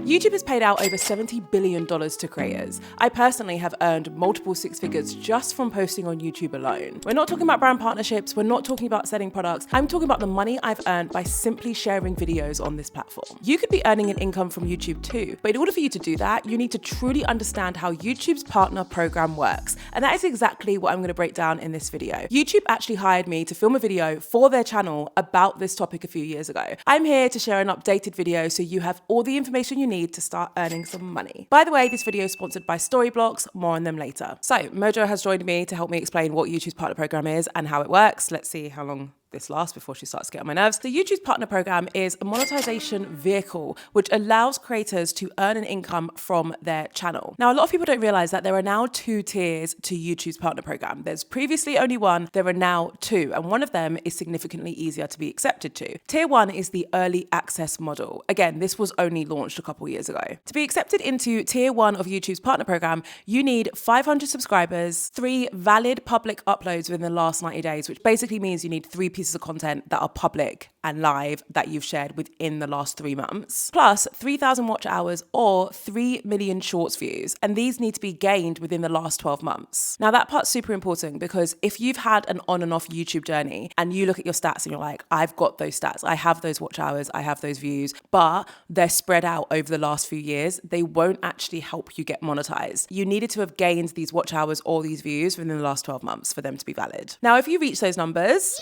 YouTube has paid out over $70 billion to creators. I personally have earned multiple six figures just from posting on YouTube alone. We're not talking about brand partnerships, we're not talking about selling products, I'm talking about the money I've earned by simply sharing videos on this platform. You could be earning an income from YouTube too, but in order for you to do that, you need to truly understand how YouTube's partner program works. And that is exactly what I'm going to break down in this video. YouTube actually hired me to film a video for their channel about this topic a few years ago. I'm here to share an updated video so you have all the information you need to start earning some money. By the way, this video is sponsored by Storyblocks, more on them later. So Mojo has joined me to help me explain what YouTube's partner program is and how it works. Let's see how long this lasts before she starts to get on my nerves. The YouTube's partner program is a monetization vehicle which allows creators to earn an income from their channel. Now, a lot of people don't realize that there are now two tiers to YouTube's partner program. There's previously only one, there are now two, and one of them is significantly easier to be accepted to. Tier 1 is the early access model. Again, this was only launched a couple years ago. To be accepted into Tier 1 of YouTube's partner program, you need 500 subscribers, 3 valid public uploads within the last 90 days, which basically means you need 3 pieces of content that are public and live that you've shared within the last 3 months, plus 3,000 watch hours or 3 million shorts views. And these need to be gained within the last 12 months. Now that part's super important because if you've had an on and off YouTube journey and you look at your stats and you're like, I've got those stats, I have those watch hours, I have those views, but they're spread out over the last few years, they won't actually help you get monetized. You needed to have gained these watch hours or these views within the last 12 months for them to be valid. Now, if you reach those numbers,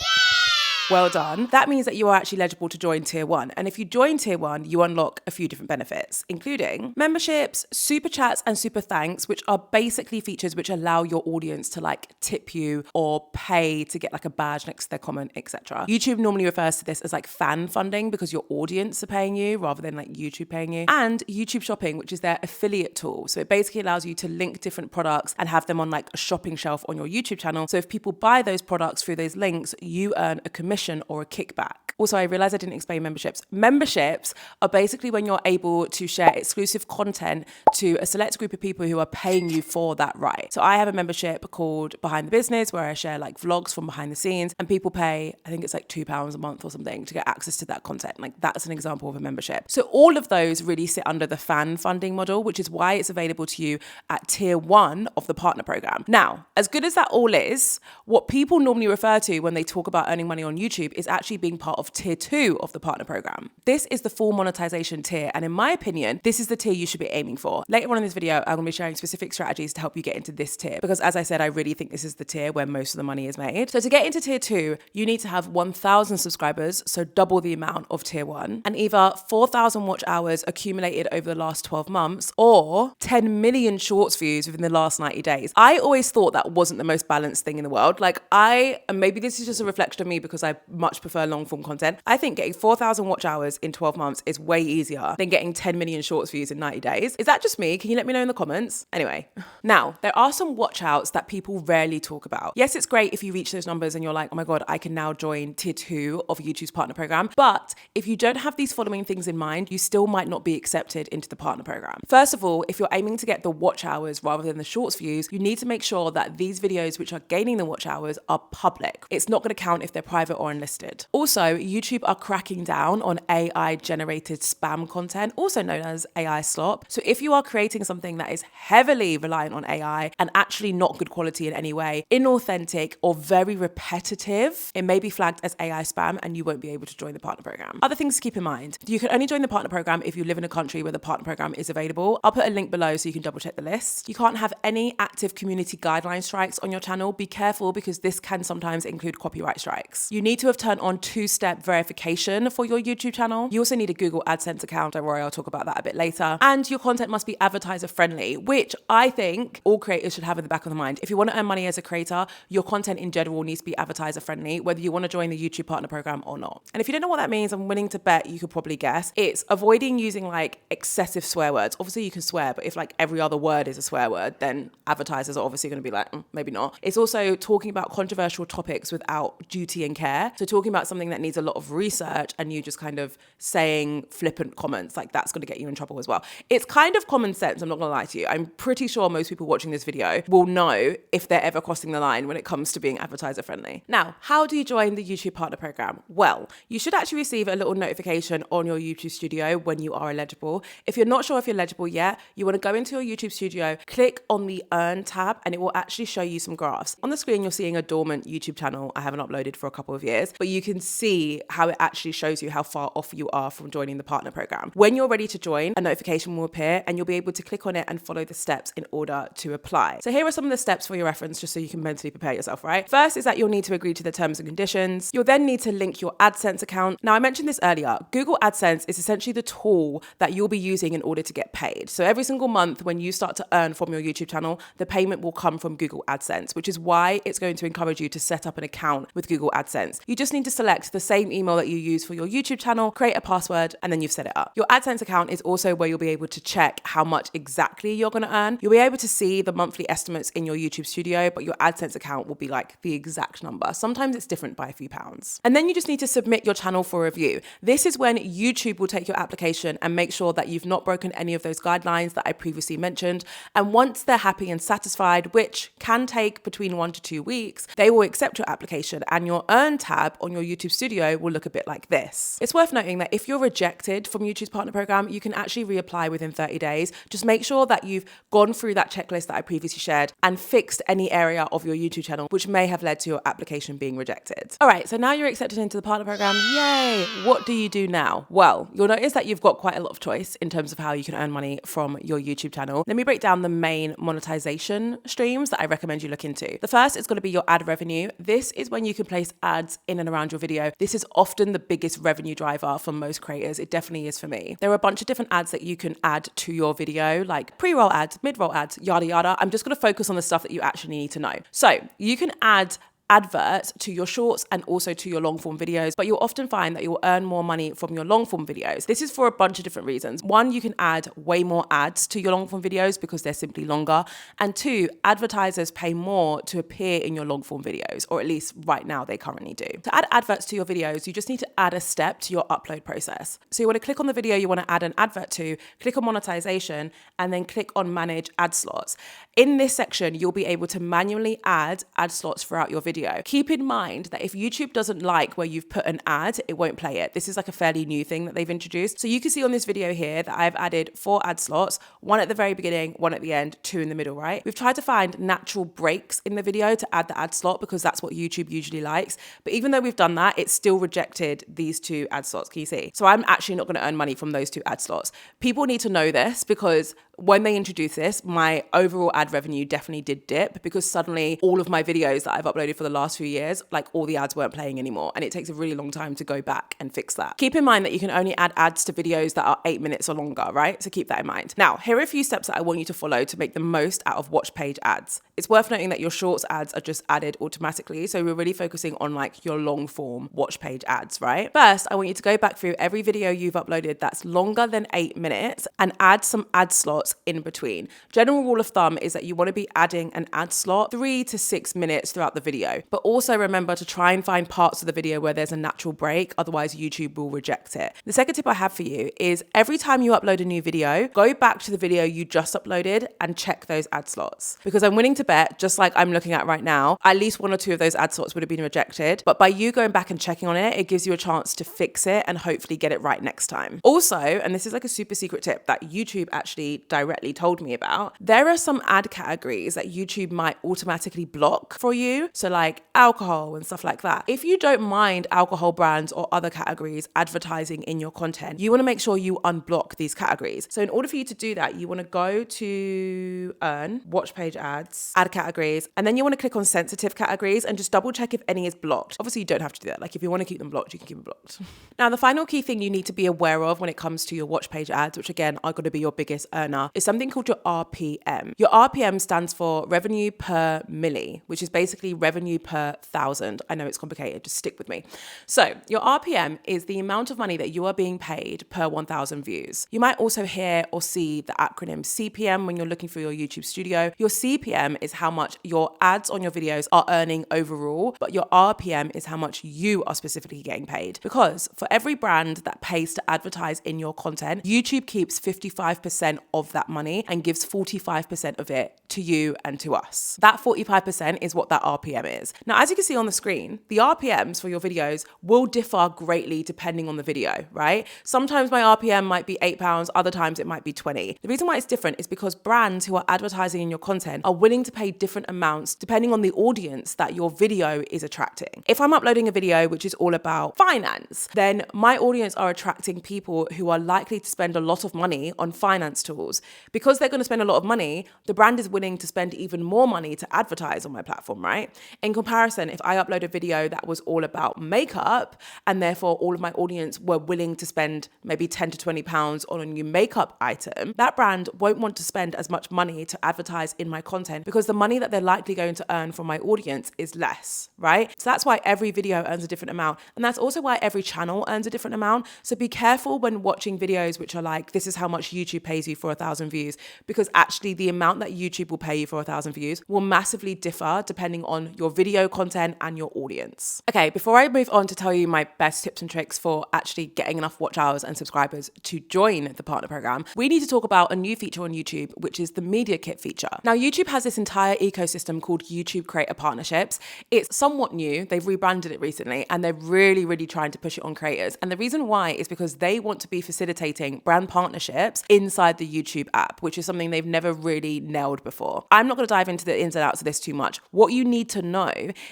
well done. That means that you are actually eligible to join Tier 1. And if you join Tier 1, you unlock a few different benefits, including memberships, super chats, and super thanks, which are basically features which allow your audience to like tip you or pay to get like a badge next to their comment, etc. YouTube normally refers to this as like fan funding because your audience are paying you rather than like YouTube paying you. And YouTube Shopping, which is their affiliate tool. So it basically allows you to link different products and have them on like a shopping shelf on your YouTube channel. So if people buy those products through those links, you earn a commission or a kickback. Also, I realized I didn't explain memberships. Memberships are basically when you're able to share exclusive content to a select group of people who are paying you for that right. So I have a membership called Behind the Business where I share like vlogs from behind the scenes and people pay, I think it's like £2 a month or something to get access to that content. Like that's an example of a membership. So all of those really sit under the fan funding model, which is why it's available to you at Tier 1 of the partner program. Now, as good as that all is, what people normally refer to when they talk about earning money on YouTube is actually being part of Tier 2 of the partner program. This is the full monetization tier, and in my opinion, this is the tier you should be aiming for. Later on in this video, I'm going to be sharing specific strategies to help you get into this tier, because as I said, I really think this is the tier where most of the money is made. So to get into Tier 2, you need to have 1,000 subscribers, so double the amount of Tier 1, and either 4,000 watch hours accumulated over the last 12 months, or 10 million shorts views within the last 90 days. I always thought that wasn't the most balanced thing in the world. Like and maybe this is just a reflection of me because I much prefer long form content. I think getting 4,000 watch hours in 12 months is way easier than getting 10 million shorts views in 90 days. Is that just me? Can you let me know in the comments? Anyway, now there are some watch outs that people rarely talk about. Yes, it's great if you reach those numbers and you're like, oh my God, I can now join Tier 2 of YouTube's partner program. But if you don't have these following things in mind, you still might not be accepted into the partner program. First of all, if you're aiming to get the watch hours rather than the shorts views, you need to make sure that these videos which are gaining the watch hours are public. It's not going to count if they're private or unlisted. Also, YouTube are cracking down on AI-generated spam content, also known as AI slop. So if you are creating something that is heavily reliant on AI and actually not good quality in any way, inauthentic or very repetitive, it may be flagged as AI spam and you won't be able to join the partner program. Other things to keep in mind. You can only join the partner program if you live in a country where the partner program is available. I'll put a link below so you can double check the list. You can't have any active community guideline strikes on your channel. Be careful because this can sometimes include copyright strikes. You need to have turned on 2-step verification for your YouTube channel. You also need a Google AdSense account. Don't worry, I'll talk about that a bit later. And your content must be advertiser friendly, which I think all creators should have in the back of the mind. If you want to earn money as a creator, your content in general needs to be advertiser friendly, whether you want to join the YouTube partner program or not. And if you don't know what that means, I'm willing to bet you could probably guess. It's avoiding using like excessive swear words. Obviously you can swear, but if like every other word is a swear word, then advertisers are obviously going to be like, maybe not. It's also talking about controversial topics without duty and care. So talking about something that needs is a lot of research and you just kind of saying flippant comments, like that's going to get you in trouble as well. It's kind of common sense, I'm not going to lie to you. I'm pretty sure most people watching this video will know if they're ever crossing the line when it comes to being advertiser friendly. Now, how do you join the YouTube Partner Program? Well, you should actually receive a little notification on your YouTube Studio when you are eligible. If you're not sure if you're eligible yet, you want to go into your YouTube Studio, click on the Earn tab, and it will actually show you some graphs. On the screen, you're seeing a dormant YouTube channel I haven't uploaded for a couple of years, but you can see how it actually shows you how far off you are from joining the partner program. When you're ready to join, a notification will appear and you'll be able to click on it and follow the steps in order to apply. So here are some of the steps for your reference, just so you can mentally prepare yourself, right? First is that you'll need to agree to the terms and conditions. You'll then need to link your AdSense account. Now, I mentioned this earlier. Google AdSense is essentially the tool that you'll be using in order to get paid. So every single month when you start to earn from your YouTube channel, the payment will come from Google AdSense, which is why it's going to encourage you to set up an account with Google AdSense. You just need to select the same email that you use for your YouTube channel, create a password, and then you've set it up. Your AdSense account is also where you'll be able to check how much exactly you're going to earn. You'll be able to see the monthly estimates in your YouTube Studio, but your AdSense account will be like the exact number. Sometimes it's different by a few pounds. And then you just need to submit your channel for review. This is when YouTube will take your application and make sure that you've not broken any of those guidelines that I previously mentioned. And once they're happy and satisfied, which can take between 1 to 2 weeks, they will accept your application and your Earn tab on your YouTube Studio will look a bit like this. It's worth noting that if you're rejected from YouTube's partner program, you can actually reapply within 30 days. Just make sure that you've gone through that checklist that I previously shared and fixed any area of your YouTube channel which may have led to your application being rejected. All right, so now you're accepted into the partner program. Yay! What do you do now? Well, you'll notice that you've got quite a lot of choice in terms of how you can earn money from your YouTube channel. Let me break down the main monetization streams that I recommend you look into. The first is going to be your ad revenue. This is when you can place ads in and around your video. This is often the biggest revenue driver for most creators. It definitely is for me. There are a bunch of different ads that you can add to your video, like pre-roll ads, mid-roll ads, yada yada. I'm just going to focus on the stuff that you actually need to know. So you can add adverts to your shorts and also to your long form videos, but you'll often find that you'll earn more money from your long form videos. This is for a bunch of different reasons. One, you can add way more ads to your long form videos because they're simply longer. And two, advertisers pay more to appear in your long form videos, or at least right now they currently do. To add adverts to your videos, you just need to add a step to your upload process. So you want to click on the video you want to add an advert to, click on monetization, and then click on manage ad slots. In this section, you'll be able to manually add ad slots throughout your video. Keep in mind that if YouTube doesn't like where you've put an ad, it won't play it. This is like a fairly new thing that they've introduced. So you can see on this video here that I've added 4 ad slots, 1 at the very beginning, 1 at the end, 2 in the middle, right? We've tried to find natural breaks in the video to add the ad slot because that's what YouTube usually likes. But even though we've done that, it still rejected these 2 ad slots. Can you see? So I'm actually not going to earn money from those 2 ad slots. People need to know this because when they introduced this, my overall ad revenue definitely did dip because suddenly all of my videos that I've uploaded for the last few years, like all the ads weren't playing anymore. And it takes a really long time to go back and fix that. Keep in mind that you can only add ads to videos that are 8 minutes or longer, right? So keep that in mind. Now, here are a few steps that I want you to follow to make the most out of watch page ads. It's worth noting that your shorts ads are just added automatically. So we're really focusing on like your long form watch page ads, right? First, I want you to go back through every video you've uploaded that's longer than 8 minutes and add some ad slots in between. General rule of thumb is that you want to be adding an ad slot 3 to 6 minutes throughout the video, but also remember to try and find parts of the video where there's a natural break, otherwise YouTube will reject it. The second tip I have for you is every time you upload a new video, go back to the video you just uploaded and check those ad slots. Because I'm willing to bet, just like I'm looking at right now, at least 1 or 2 of those ad slots would have been rejected. But by you going back and checking on it, it gives you a chance to fix it and hopefully get it right next time. Also, and this is like a super secret tip that YouTube actually directly told me about, there are some ad categories that YouTube might automatically block for you. So like alcohol and stuff like that. If you don't mind alcohol brands or other categories advertising in your content, you want to make sure you unblock these categories. So in order for you to do that, you want to go to Earn, watch page ads, ad categories, and then you want to click on sensitive categories and just double check if any is blocked. Obviously you don't have to do that. Like if you want to keep them blocked, you can keep them blocked. Now the final key thing you need to be aware of when it comes to your watch page ads, which again are going to be your biggest earner, now is something called your RPM. Your RPM stands for revenue per milli, which is basically revenue per thousand. I know it's complicated, just stick with me. So your RPM is the amount of money that you are being paid per 1,000 views. You might also hear or see the acronym CPM when you're looking for your YouTube studio. Your CPM is how much your ads on your videos are earning overall, but your RPM is how much you are specifically getting paid. Because for every brand that pays to advertise in your content, YouTube keeps 55% of that money and gives 45% of it to you and to us. That 45% is what that RPM is. Now, as you can see on the screen, the RPMs for your videos will differ greatly depending on the video, right? Sometimes my RPM might be £8, other times it might be 20. The reason why it's different is because brands who are advertising in your content are willing to pay different amounts depending on the audience that your video is attracting. If I'm uploading a video which is all about finance, then my audience are attracting people who are likely to spend a lot of money on finance tools. Because they're going to spend a lot of money, the brand is willing to spend even more money to advertise on my platform, right? In comparison, if I upload a video that was all about makeup and therefore all of my audience were willing to spend maybe £10 to £20 on a new makeup item, that brand won't want to spend as much money to advertise in my content because the money that they're likely going to earn from my audience is less, right? So that's why every video earns a different amount. And that's also why every channel earns a different amount. So be careful when watching videos which are like, this is how much YouTube pays you for 1,000 views, because actually the amount that YouTube will pay you for 1,000 views will massively differ depending on your video content and your audience. Okay, before I move on to tell you my best tips and tricks for actually getting enough watch hours and subscribers to join the partner program, we need to talk about a new feature on YouTube, which is the Media Kit feature. Now, YouTube has this entire ecosystem called YouTube Creator Partnerships. It's somewhat new. They've rebranded it recently and they're really trying to push it on creators. And the reason why is because they want to be facilitating brand partnerships inside the YouTube app, which is something they've never really nailed before. I'm not going to dive into the ins and outs of this too much. What you need to know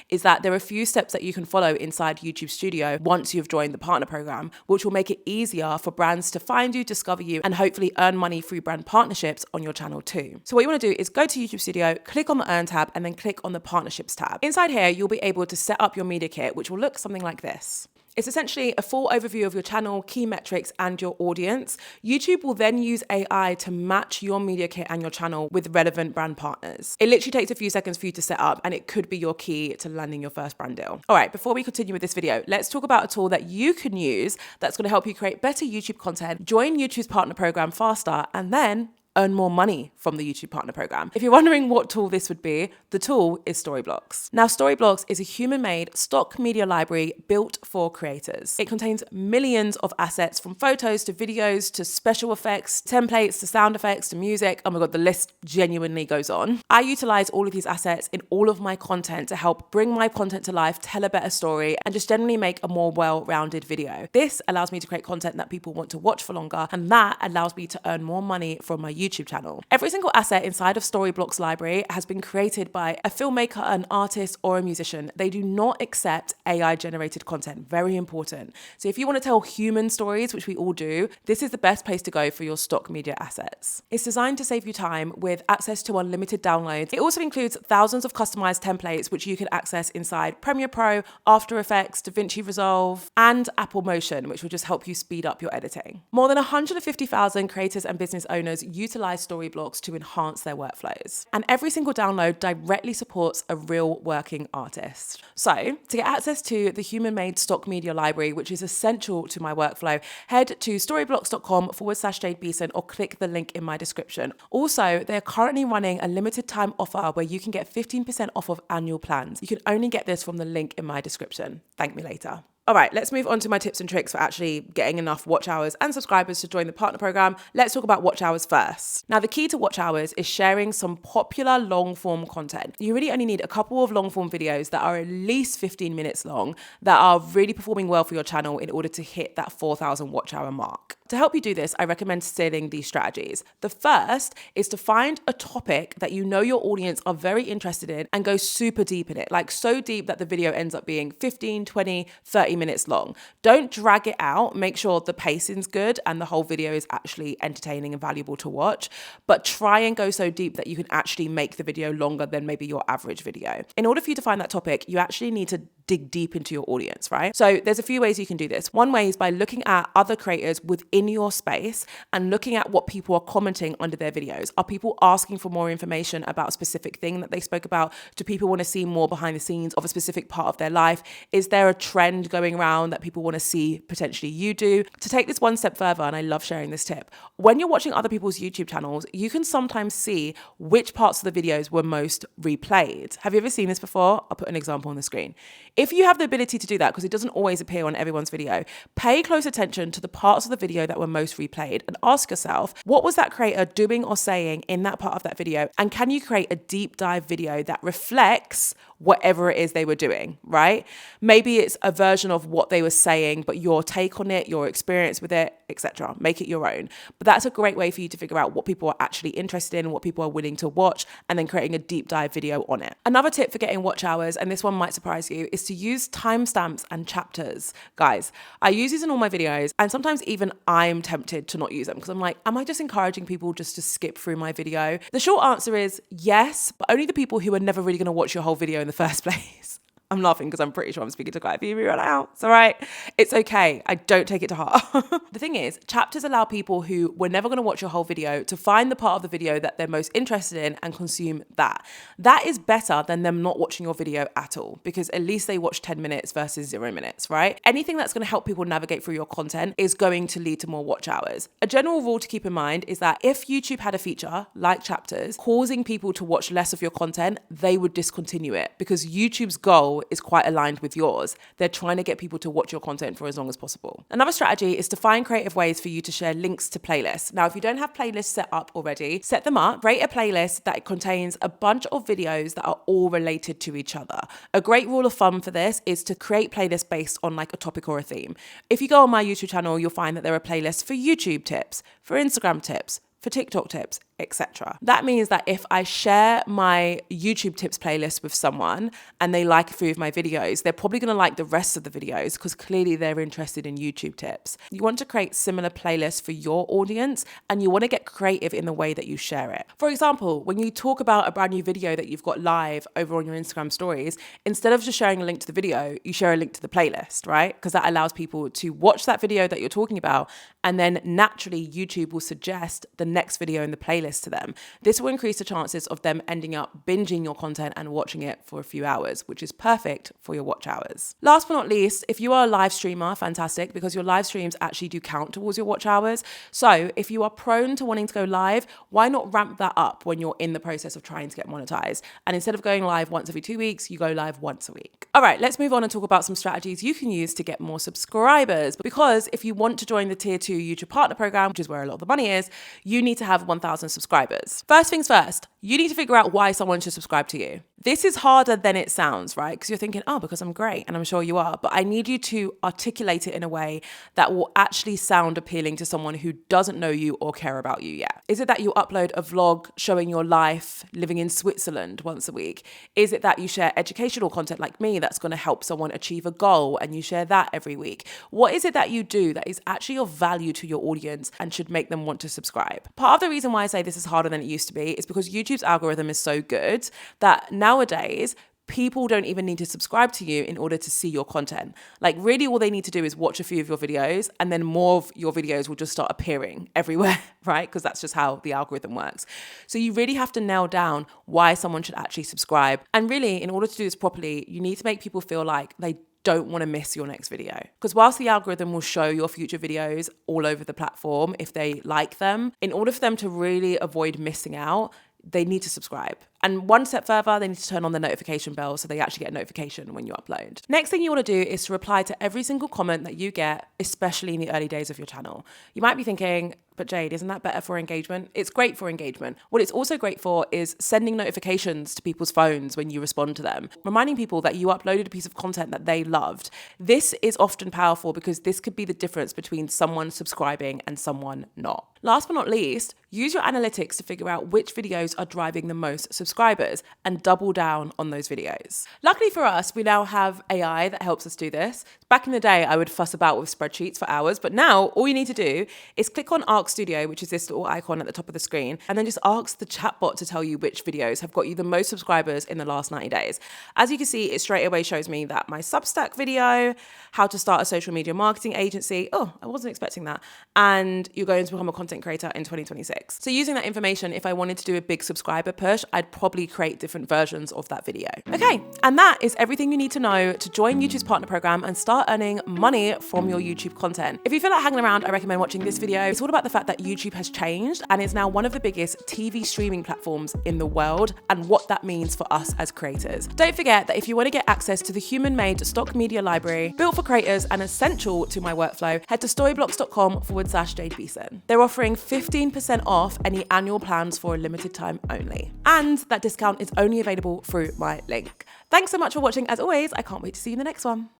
is that there are a few steps that you can follow inside YouTube Studio once you've joined the partner program, which will make it easier for brands to find you, discover you, and hopefully earn money through brand partnerships on your channel too. So what you want to do is go to YouTube Studio, click on the Earn tab, and then click on the Partnerships tab. Inside here, you'll be able to set up your Media Kit, which will look something like this. It's essentially a full overview of your channel, key metrics, and your audience. YouTube will then use AI to match your Media Kit and your channel with relevant brand partners. It literally takes a few seconds for you to set up, and it could be your key to landing your first brand deal. All right, before we continue with this video, let's talk about a tool that you can use that's going to help you create better YouTube content, join YouTube's partner program faster, and then earn more money from the YouTube Partner Program. If you're wondering what tool this would be, the tool is Storyblocks. Now, Storyblocks is a human-made stock media library built for creators. It contains millions of assets from photos to videos to special effects, templates to sound effects to music. Oh my God, the list genuinely goes on. I utilize all of these assets in all of my content to help bring my content to life, tell a better story, and just generally make a more well-rounded video. This allows me to create content that people want to watch for longer, and that allows me to earn more money from my YouTube channel. Every single asset inside of Storyblocks library has been created by a filmmaker, an artist, or a musician. They do not accept AI generated content. Very important. So if you want to tell human stories, which we all do, this is the best place to go for your stock media assets. It's designed to save you time with access to unlimited downloads. It also includes thousands of customized templates, which you can access inside Premiere Pro, After Effects, DaVinci Resolve, and Apple Motion, which will just help you speed up your editing. More than 150,000 creators and business owners utilize Storyblocks to enhance their workflows. And every single download directly supports a real working artist. So to get access to the human-made stock media library, which is essential to my workflow, head to storyblocks.com/jade.beason or click the link in my description. Also, they're currently running a limited time offer where you can get 15% off of annual plans. You can only get this from the link in my description. Thank me later. All right, let's move on to my tips and tricks for actually getting enough watch hours and subscribers to join the partner program. Let's talk about watch hours first. Now, the key to watch hours is sharing some popular long form content. You really only need a couple of long form videos that are at least 15 minutes long that are really performing well for your channel in order to hit that 4,000 watch hour mark. To help you do this, I recommend stealing these strategies. The first is to find a topic that you know your audience are very interested in and go super deep in it, like so deep that the video ends up being 15, 20, 30 minutes long. Don't drag it out. Make sure the pacing's good and the whole video is actually entertaining and valuable to watch, but try and go so deep that you can actually make the video longer than maybe your average video. In order for you to find that topic, you actually need to dig deep into your audience, right? So there's a few ways you can do this. One way is by looking at other creators within in your space and looking at what people are commenting under their videos. Are people asking for more information about a specific thing that they spoke about? Do people want to see more behind the scenes of a specific part of their life? Is there a trend going around that people want to see potentially you do? To take this one step further, and I love sharing this tip, when you're watching other people's YouTube channels, you can sometimes see which parts of the videos were most replayed. Have you ever seen this before? I'll put an example on the screen. If you have the ability to do that, because it doesn't always appear on everyone's video, pay close attention to the parts of the video that were most replayed and ask yourself, what was that creator doing or saying in that part of that video? And can you create a deep dive video that reflects whatever it is they were doing, right? Maybe it's a version of what they were saying, but your take on it, your experience with it, etc. Make it your own. But that's a great way for you to figure out what people are actually interested in, what people are willing to watch, and then creating a deep dive video on it. Another tip for getting watch hours, and this one might surprise you, is to use timestamps and chapters. Guys, I use these in all my videos, and sometimes even I'm tempted to not use them because I'm like, am I just encouraging people just to skip through my video? The short answer is yes, but only the people who are never really going to watch your whole video in the first place. I'm laughing because I'm pretty sure I'm speaking to quite a few of you right now. It's all right. It's okay. I don't take it to heart. The thing is, chapters allow people who were never going to watch your whole video to find the part of the video that they're most interested in and consume that. That is better than them not watching your video at all, because at least they watch 10 minutes versus 0 minutes, right? Anything that's going to help people navigate through your content is going to lead to more watch hours. A general rule to keep in mind is that if YouTube had a feature like chapters causing people to watch less of your content, they would discontinue it, because YouTube's goal is quite aligned with yours. They're trying to get people to watch your content for as long as possible. Another strategy is to find creative ways for you to share links to playlists. Now, if you don't have playlists set up already, set them up. Create a playlist that contains a bunch of videos that are all related to each other. A great rule of thumb for this is to create playlists based on like a topic or a theme. If you go on my YouTube channel, you'll find that there are playlists for YouTube tips, for Instagram tips, for TikTok tips, etc. That means that if I share my YouTube tips playlist with someone and they like a few of my videos, they're probably going to like the rest of the videos because clearly they're interested in YouTube tips. You want to create similar playlists for your audience, and you want to get creative in the way that you share it. For example, when you talk about a brand new video that you've got live over on your Instagram stories, instead of just sharing a link to the video, you share a link to the playlist, right? Because that allows people to watch that video that you're talking about, and then naturally YouTube will suggest the next video in the playlist to them. This will increase the chances of them ending up binging your content and watching it for a few hours, which is perfect for your watch hours. Last but not least, if you are a live streamer, fantastic, because your live streams actually do count towards your watch hours. So if you are prone to wanting to go live, why not ramp that up when you're in the process of trying to get monetized? And instead of going live once every 2 weeks, you go live once a week. All right, let's move on and talk about some strategies you can use to get more subscribers. Because if you want to join the Tier 2 YouTube Partner Program, which is where a lot of the money is, you need to have 1,000 subscribers. First things first, you need to figure out why someone should subscribe to you. This is harder than it sounds, right? Because you're thinking, oh, because I'm great, and I'm sure you are. But I need you to articulate it in a way that will actually sound appealing to someone who doesn't know you or care about you yet. Is it that you upload a vlog showing your life living in Switzerland once a week? Is it that you share educational content like me that's going to help someone achieve a goal and you share that every week? What is it that you do that is actually of value to your audience and should make them want to subscribe? Part of the reason why I say this is harder than it used to be is because YouTube's algorithm is so good that nowadays people don't even need to subscribe to you in order to see your content. Like really all they need to do is watch a few of your videos, and then more of your videos will just start appearing everywhere, right? Because that's just how the algorithm works. So you really have to nail down why someone should actually subscribe. And really, in order to do this properly, you need to make people feel like they don't want to miss your next video. Because whilst the algorithm will show your future videos all over the platform if they like them, in order for them to really avoid missing out, they need to subscribe. And one step further, they need to turn on the notification bell so they actually get a notification when you upload. Next thing you want to do is to reply to every single comment that you get, especially in the early days of your channel. You might be thinking, but Jade, isn't that better for engagement? It's great for engagement. What it's also great for is sending notifications to people's phones when you respond to them, reminding people that you uploaded a piece of content that they loved. This is often powerful because this could be the difference between someone subscribing and someone not. Last but not least, use your analytics to figure out which videos are driving the most subscribers subscribers and double down on those videos. Luckily for us, we now have AI that helps us do this. Back in the day, I would fuss about with spreadsheets for hours, but now all you need to do is click on Arc Studio, which is this little icon at the top of the screen, and then just ask the chatbot to tell you which videos have got you the most subscribers in the last 90 days. As you can see, it straight away shows me that my Substack video, how to start a social media marketing agency. Oh, I wasn't expecting that. And you're going to become a content creator in 2026. So using that information, if I wanted to do a big subscriber push, I'd probably create different versions of that video. Okay, and that is everything you need to know to join YouTube's partner program and start earning money from your YouTube content. If you feel like hanging around, I recommend watching this video. It's all about the fact that YouTube has changed and is now one of the biggest TV streaming platforms in the world and what that means for us as creators. Don't forget that if you want to get access to the human-made stock media library built for creators and essential to my workflow, head to storyblocks.com/jade.beason. They're offering 15% off any annual plans for a limited time only. And that discount is only available through my link. Thanks so much for watching. As always, I can't wait to see you in the next one.